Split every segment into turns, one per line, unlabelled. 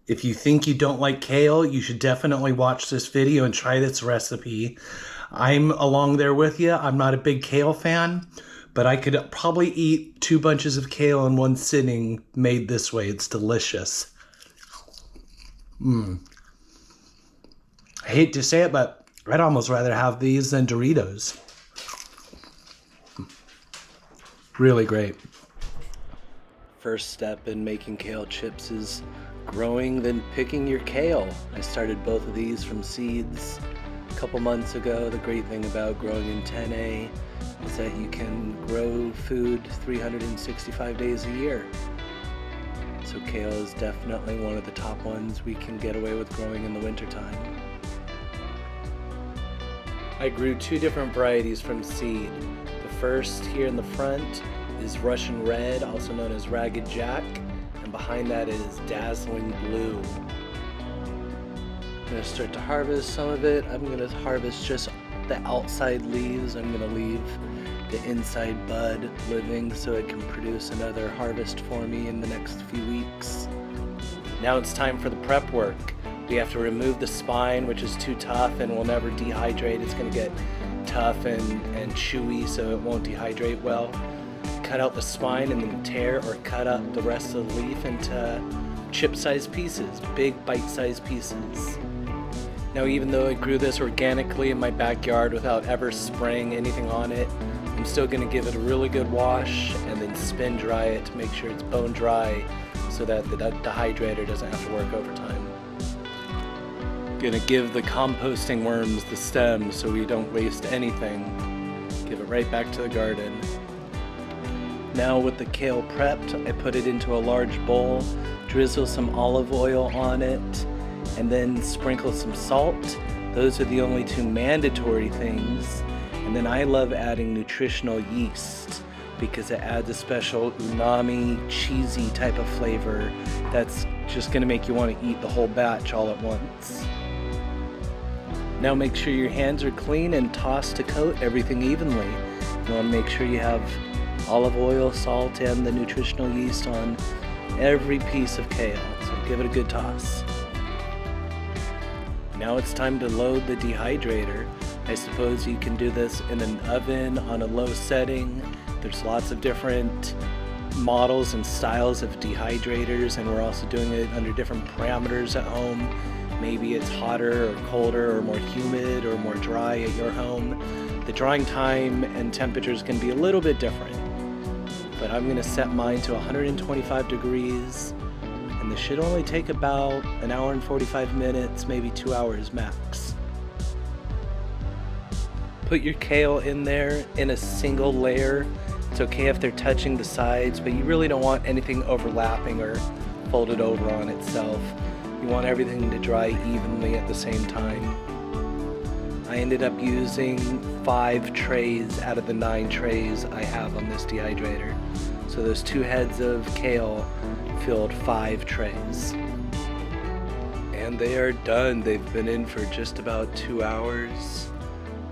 If you think you don't like kale, you should definitely watch this video and try this recipe. I'm along there with you. I'm not a big kale fan, but I could probably eat 2 bunches of kale in one sitting made this way. It's delicious. I hate to say it, but I'd almost rather have these than Doritos. Really great. First step in making kale chips is growing, then picking your kale. I started both of these from seeds a couple months ago. The great thing about growing in 10A is that you can grow food 365 days a year. So kale is definitely one of the top ones we can get away with growing in the wintertime. I grew 2 different varieties from seed. The first here in the front is Russian Red, also known as Ragged Jack, and behind that is Dazzling Blue. I'm going to start to harvest some of it. I'm going to harvest just the outside leaves. I'm going to leave the inside bud living so it can produce another harvest for me in the next few weeks. Now it's time for the prep work. We have to remove the spine, which is too tough and will never dehydrate. It's going to get tough and chewy, so it won't dehydrate well. Cut out the spine and then tear or cut up the rest of the leaf into chip-sized pieces, big bite-sized pieces. Now, even though I grew this organically in my backyard without ever spraying anything on it, I'm still going to give it a really good wash and then spin dry it to make sure it's bone dry so that the dehydrator doesn't have to work overtime. Gonna give the composting worms the stems so we don't waste anything. Give it right back to the garden. Now with the kale prepped, I put it into a large bowl, drizzle some olive oil on it, and then sprinkle some salt. Those are the only 2 mandatory things. And then I love adding nutritional yeast because it adds a special umami, cheesy type of flavor that's just gonna make you want to eat the whole batch all at once. Now make sure your hands are clean and toss to coat everything evenly. You want to make sure you have olive oil, salt, and the nutritional yeast on every piece of kale, so give it a good toss. Now it's time to load the dehydrator. I suppose you can do this in an oven on a low setting. There's lots of different models and styles of dehydrators, and we're also doing it under different parameters at home. Maybe it's hotter or colder or more humid or more dry at your home. The drying time and temperatures can be a little bit different, but I'm gonna set mine to 125 degrees, and this should only take about an hour and 45 minutes, maybe 2 hours max. Put your kale in there in a single layer. It's okay if they're touching the sides, but you really don't want anything overlapping or folded over on itself. You want everything to dry evenly at the same time. I ended up using 5 trays out of the 9 trays I have on this dehydrator. So those 2 heads of kale filled 5 trays. And they are done. They've been in for just about 2 hours.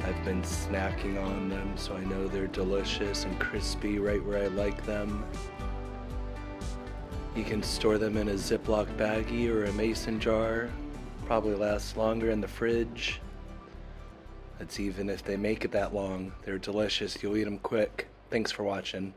I've been snacking on them, so I know they're delicious and crispy right where I like them. You can store them in a Ziploc baggie or a mason jar. Probably lasts longer in the fridge. That's even if they make it that long. They're delicious. You'll eat them quick. Thanks for watching.